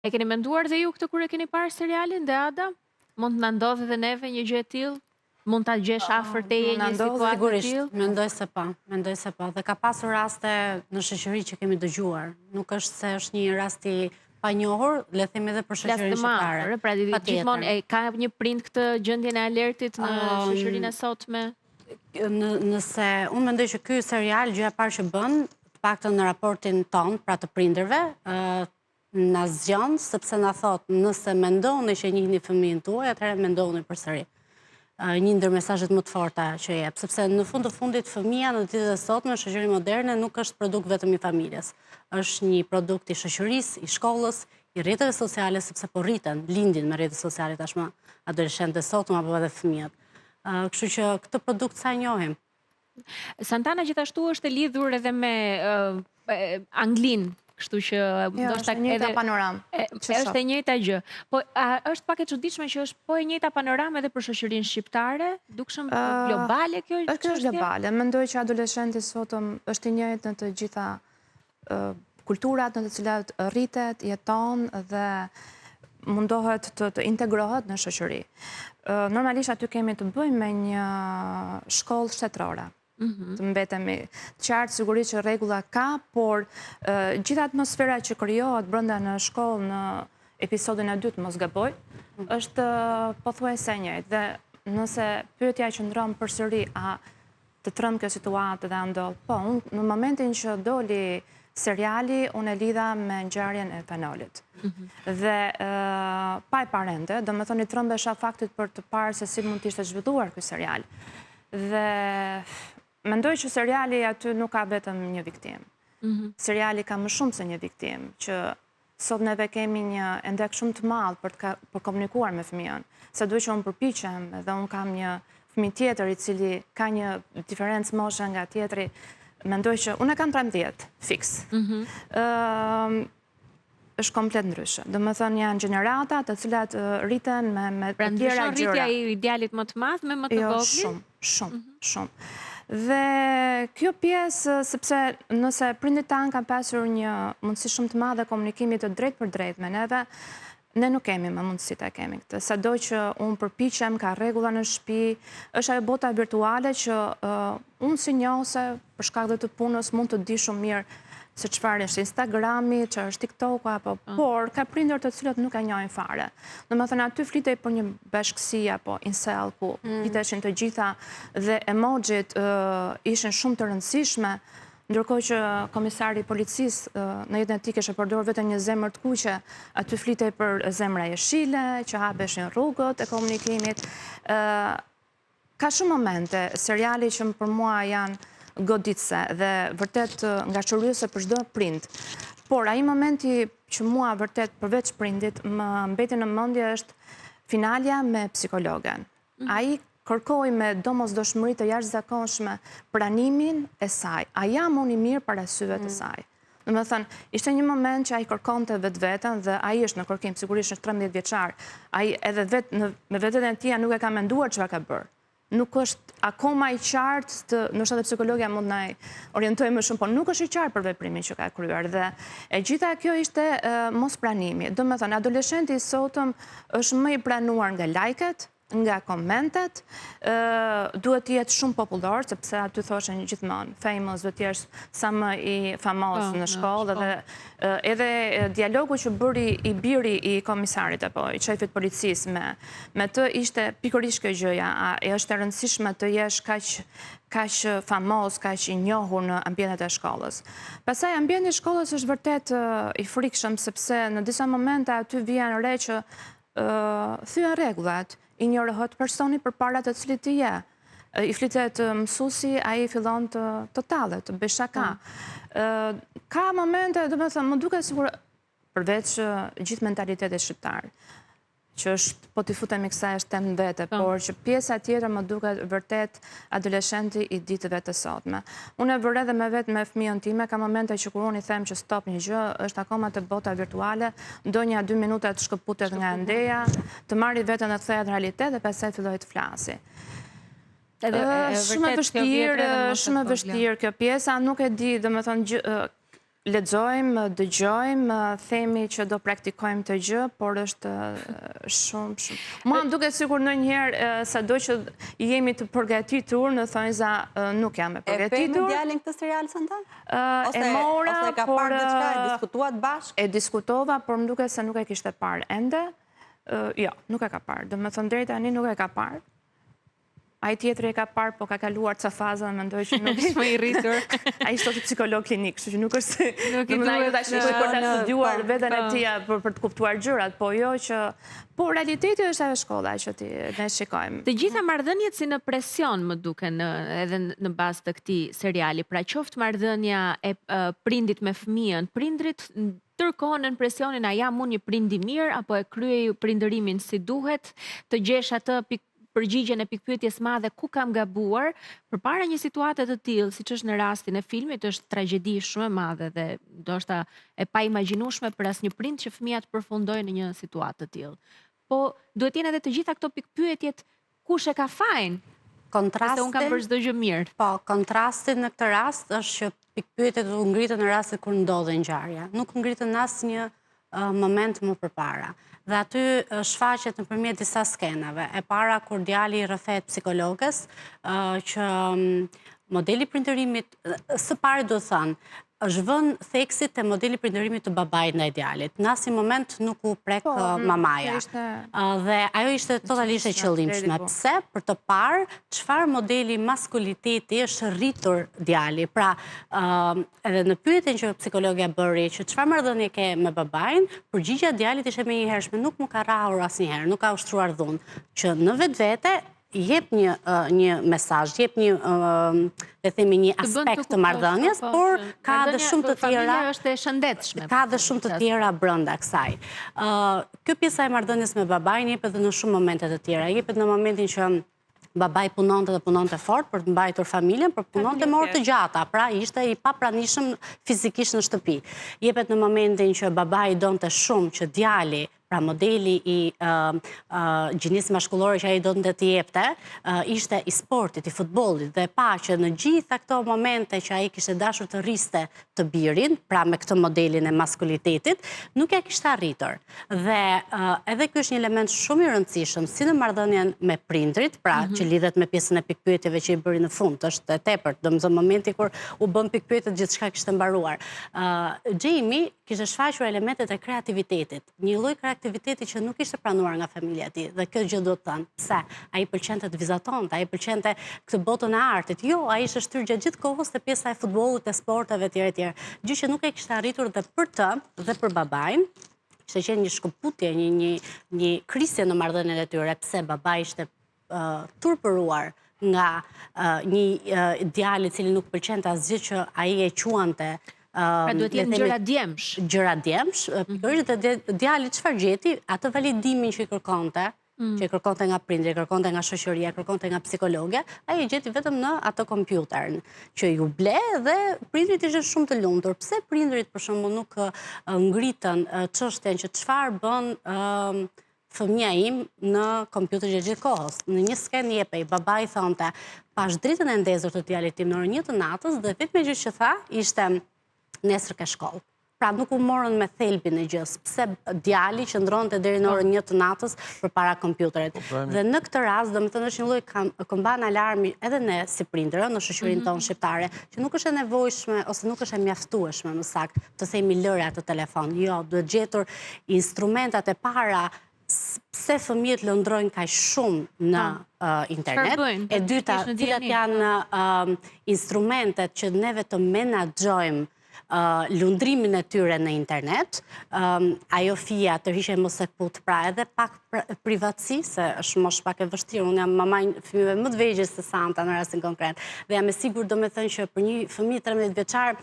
E keni menduar dhe ju këtë kur e keni parë serialin dhe Ada? Mund të na ndodhë dhe neve një gjë e tillë? Mund ta gjesh afër teje një situatë të tillë? Mendoj se po. Dhe ka pasur raste në shoqëri që kemi dëgjuar. Nuk është se është një rast i panjohur, le themi edhe për shoqërinë shqiptare. Pra gjithmonë ka një prind këtë gjendjen e alertit në shoqërinë e sotme? Nëse unë mendoj që ky serial gjëja e parë që bën, të paktën në raportin ton, pra të prindërve, na zgjon sepse na thot nëse mendoni që njihni fëmijën tuaj, atëherë mendoni përsëri. Një ndër mesazhet më të forta që jep, sepse në fund të fundit fëmia në ditët e sotme në shoqërinë moderne nuk është produkt vetëm i familjes. Është një produkt i shoqërisë, i shkollës, i rrjeteve sociale, sepse po rriten, lindin me rrjetet sociale tashmë adoleshentët sotme apo edhe fëmijët. Kështu që këtë produkt sa njohim. Santana gjithashtu është e lidhur edhe me Anglin, kështu që është e njëjta panoramë. Është e njëjta gjë. Po është pak e çuditshme që është po e njëjta panoramë edhe për shoqërinë shqiptare, dukshëm globale kjo çështje. Është globale. Mendoj që adoleshenti sotëm është i njëjtë në të gjitha kulturat në të cilat rritet, jeton dhe mundohet të integrohet në shoqëri. Normalisht aty kemi të bëjmë me një shkollë shtetërore. Të mbetemi qartë, sigurisht që rregulla ka, por gjithë atmosfera që krijohet brenda në shkollë në episodin e dytë, mos gaboj, është pothuajse e njëjtë. Dhe nëse pyetja qëndron përsëri a të trëmbë kjo situatë dhe ndodh, po, në momentin që doli seriali, unë e lidha me ngjarjen e Fenolit. Dhe pa e parente, do me thoni trëmbesha faktit për të parë se si mund të ishte zhvilluar ky serial. Dhe mendoj që seriali aty nuk ka vetëm një viktim. Seriali ka më shumë se një viktim, që sot neve kemi një endek shumë të madh për komunikuar me fëmijën. Sa duhet që unë përpiqem dhe unë kam një fëmijë tjetër i cili ka një diferencë moshe nga tjetri, mendoj që unë e kam 13 fiks. Është komplet ndryshe. Do më thënë janë gjenerata të cilat rriten me pra tjera gjëra. Pra ndryshon rritja i idealit më të madh me më të voglin? Shumë. Dhe kjo pjesë, sepse nëse prindit tanë kanë pasur një mundësi shumë të madhe komunikimit të drejt për drejt me neve, ne nuk kemi më mundësi të kemi këtë. Sado që unë përpiqem, ka rregulla në shtëpi, është ajo bota virtuale që unë si njohëse për shkak dhe të punës mund të di shumë mirë se çfarë është Instagrami, çfarë është TikToku apo, por ka prindër të cilët nuk e njohin fare. Domethënë aty flitej për një bashkësi apo incel ku fliteshin të gjitha dhe emojit ishin shumë të rëndësishme, ndërkohë që komisari i policisë në jetën e tij kishte përdorur vetëm një zemër të kuqe, aty flitej për zemra jeshile, që hapeshin rrugët e komunikimit. Ka shumë momente seriali që për mua janë goditse dhe vërtet nga shëryese për çdo prind. Por ai momenti që mua vërtet përveç prindit më mbeti në mendje është finalja me psikologen. Ai kërkoi me domosdoshmëri të jashtëzakonshme pranimin e saj. A jam unë i mirë para syve të saj? Domethënë, ishte një moment që ai kërkonte vetveten dhe ai është në kërkim, sigurisht është 13 vjeçar. Ai edhe me vetveten e tij nuk e ka menduar çfarë ka bërë. Nuk është akoma i qartë, ndoshta edhe psikologja mund na orientojë më shumë, por nuk është i qartë për veprimin që ka kryer dhe e gjitha kjo ishte mos pranimi. Domethënë, adoleshenti i sotëm është më i pranuar nga lajket, nga komentet, duhet të jetë shumë popullor, sepse aty thoshin gjithmonë, famous duhet të jesh sa më i famos në shkollë dhe edhe dialogu që bëri i biri i komisarit apo i shefit policisë me të ishte pikërisht kjo gjëja, e është e rëndësishme të jesh kaq famos, kaq i njohur në ambientet e shkollës. Pastaj ambienti i shkollës është vërtet i frikshëm sepse në disa momente aty vjen re që thyen rregullat, injorohet personi përpara të cilit të je. I flitet mësuesi, ai fillon të tallet, të bëj shaka. Ka momente, domethënë, më duket sikur përveç gjithë mentalitetit shqiptar, që është, po t'i futemi kësaj është temë vete, por që pjesa tjetër më duket vërtet adoleshenti i ditëve të sotme. Unë e vërre dhe me vetë me fëmijën time, ka momente që kur unë i them që stop një gjë, është akoma të bota virtuale, ndonjëherë 2 minuta të shkëputet nga ndeja, të marri vetën dhe të kthehet në realitet dhe pastaj filloj të flasi. Shumë e vështirë kjo pjesa, nuk e di, domethënë lexojmë, dëgjojmë, themi që do praktikojmë të gjë, por është shumë. Mua më duket sikur ndonjëherë sado që jemi të përgatitur, në thonjza nuk jam e përgatitur. E pe me djalin këtë serial Santa? E mora, ose ka parë diçka, e diskutuat bashkë? E diskutova, por më duket se nuk e kishte parë ende. Jo, nuk e ka parë. Do me thënë deri tani nuk e ka parë. Ai tjetri e ka parë, po ka kaluar ca faza dhe mendoj që nuk ishte më i rritur. Ai ishte psikolog klinik, kështu që nuk është se Nuk i ai duhet tash për ta studiuar veten e tij për të kuptuar gjërat, po jo që po realiteti është ajo shkolla që ne shikojmë. Të gjitha marrëdhëniet si në presion më duken edhe në bazë të këtij seriali. Pra qoftë marrëdhënia e prindit me fëmijën, prindrit tërkohën në presionin a jam unë një prind i mirë apo e kryej prindërimin si duhet, të gjesh atë përgjigjen e pikpyetjes madhe ku kam gabuar, përpara një situate të tillë, siç është në rastin e filmit, është tragjedi shumë e madhe dhe ndoshta e paimagjinueshme për asnjë prind që fëmia të përfundojë në një situatë të tillë. Po duhet jenë edhe të gjitha këto pikpyetjet, kush e ka fajin? Se unë kam bërë çdo gjë mirë. Po, kontrasti në këtë rast është që pikpyetjet u ngritën në rastet kur ndodhe ngjarja. Nuk ngritën në asnjë moment më përpara. Dhe aty shfaqet nëpërmjet disa skenave. E para kur djali i rrëfet psikologës, që modeli prindërimit, së pari do thënë, është vënë theksit të modeli prindërimit të babait ndaj djalit. Në asnjë moment nuk u prek mamaja. Dhe ajo ishte totalisht e qëllimshme. Pse? Për të parë çfarë modeli maskuliteti është rritur djali. Pra, edhe në pyetjen që psikologja bëri që çfarë marrëdhënie ke me babain, përgjigjja e djalit ishte menjëhershme, nuk më ka rrahur asnjëherë, nuk ka ushtruar dhunë, që në vetvete jep një mesazh, jep një, le themi, një aspekt të marrëdhënies, por ka dhe shumë të tjera. Familja është e shëndetshme. Ka dhe shumë të tjera brenda kësaj. Kjo pjesa e marrëdhënies me babain jepet në shumë momente të tjera. Jepet në momentin që babai punonte dhe punonte fort për të mbajtur familjen, por punonte me orë të gjata, pra ishte i papranishëm fizikisht në shtëpi. Jepet në momentin që babai donte shumë që djali, pra modeli i gjinisë mashkullore që ai donte të jepte, ishte i sportit, i futbollit, dhe pa që në gjitha këto momente që ai kishte dashur të rriste të birin, pra me këtë modelin e maskulitetit, nuk ja kishte arritur. Dhe edhe ky është një element shumë i rëndësishëm, si në marrëdhënien me prindrit, pra që lidhet me pjesën e pikpyetjeve që i bëri në fund, është e tepërt, domethënë momenti kur u bën pikpyetje gjithçka kishte mbaruar. Jamie kishte shfaqur elementet e kreativitetit, një lloj kreativiteti që nuk ishte pranuar nga familja e tij. Dhe kjo gjë do të thënë, pse ai pëlqente të vizatonte, ai pëlqente këtë botën e artit. Jo, ai ishte shtyr gjatë gjithë kohës te pjesa e futbollit, e sporteve etj. Gjë që nuk e kishte arritur dhe për të dhe për babain. Kishte qenë një shkëputje, një krisje në marrëdhënien e tyre, pse babai ishte turpëruar nga një djalë i cili nuk pëlqente asgjë që ai e quante. Pra duhet jenë gjëra djemsh. Gjëra djemsh, pikërisht dhe djali çfarë gjeti, atë validimin që i kërkonte, nga prindri, kërkonte nga shoqëria, kërkonte nga psikologja, ai e gjeti vetëm në atë kompjuterin, që ju ble dhe prindrit ishte shumë të lumtur. Pse prindrit për shembull nuk ngritën çështjen që çfarë bën fëmia im në kompjuter gjithë kohës. Në një skenë jepej, babai thonte, pash dritën e ndezur të djalit tim në orën 1 të natës dhe vetëm gjë që tha ishte nesër ke shkollë. Pra nuk u morën me thelbin e gjës, pse djali që ndronte deri në orën 1 të natës përpara kompjuterit. Dhe në këtë rast, domethënë është një lloj këmban alarmi edhe ne si prindër në shoqërinë tonë shqiptare, që nuk është e nevojshme ose nuk është e mjaftueshme më saktë të themi lëre atë telefon. Jo, duhet gjetur instrumentat e para pse fëmijët lëndrojnë kaq shumë në internet. E dyta, cilat janë instrumentet që neve të menaxhojmë lundrimin e tyre në internet, ajo fija të rishje mos e kput, pra edhe pak privatësi, se është mosh pak e vështirë, unë jam mamaj fëmijëve më të vegjël se Santa në rastin konkret, dhe jam e sigur do me thënë që për një fëmijë 13 vjeçar,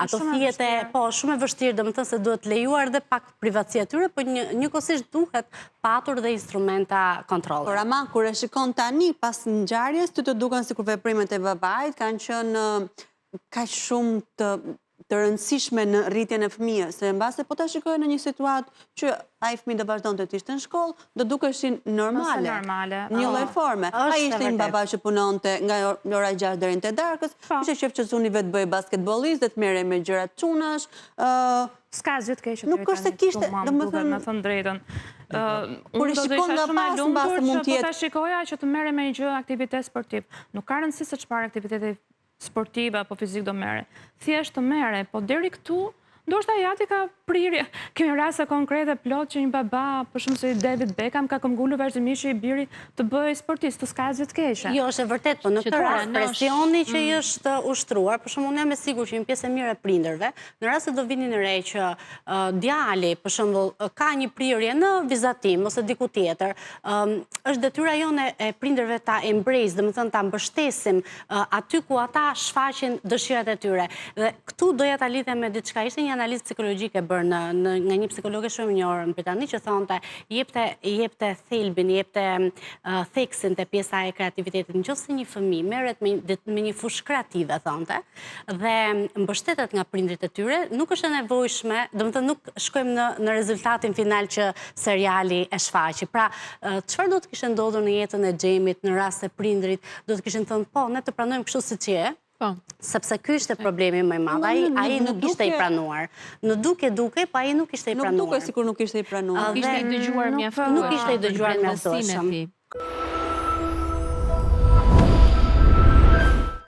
ato fijet e, po, shumë e vështirë, do me thënë se duhet lejuar dhe pak privatësi e tyre, po njëkohësisht duhet patur dhe instrumenta kontrolle. Por ama, kur e shikon tani pas ngjarjes, ty të duken sikur veprimet e babait kanë qenë kaq shumë të të rëndësishme në rritjen e fëmijës, se mbase po ta shikojë në një situatë që ai fëmijë do vazhdonte të ishte në shkollë, do dukeshin normale. Një lloj forme. Ai ishte një baba që punonte nga ora 6 deri në 8 darkës, ishte shef që zuni vetë bëj basketbollist, të merrej me gjëra të çunash, s'ka zë të keqe. Nuk është se kishte, domethënë, me thënë drejtën. Kur i shikon nga pas mbase mund të jetë. Po ta shikoja që të merre me një gjë aktivitet sportiv. Nuk ka rëndësi se çfarë aktiviteti sportive apo fizik do merre. Thjesht të merre, po deri këtu ndoshta jati ka prirje. Kemi raste konkrete plot që një baba, për shumë se David Beckham, ka këmbgulur vazhdimisht që i biri të bëjë sportist, të s'ka asgjë të keqe. Jo, është e vërtet, po në këtë rast presioni që i është ushtruar, për shembull, unë jam e sigurt që një pjesë e mirë e prindërve, në rast se do vini në re që djali, për shembull, ka një prirje në vizatim ose diku tjetër, është detyra jone e prindërve ta embrace, domethënë ta mbështesim aty ku ata shfaqin dëshirat e tyre. Dhe këtu doja ta lidhem me diçka, ishte një analizë psikologjike bërë nga një psikologe shumë e njohur në Britani që thonte jepte thelbin, jepte theksin te pjesa e kreativitetit. Nëse një fëmijë merret me një fushë kreative, thonte, dhe mbështetet nga prindrit e tyre, nuk është e nevojshme, domethënë nuk shkojmë në rezultatin final që seriali e shfaqi. Pra, çfarë do të kishte ndodhur në jetën e Xhamit në rast se prindrit do të kishin thënë, po, ne të pranojmë kështu siç je, sepse ky ishte problemi më i madh. Ai nuk ishte i pranuar. Në duke, po ai nuk ishte i pranuar. Nuk duke sikur nuk ishte i pranuar. Ishte i dëgjuar mjaftueshëm. Nuk ishte i dëgjuar mjaftueshëm.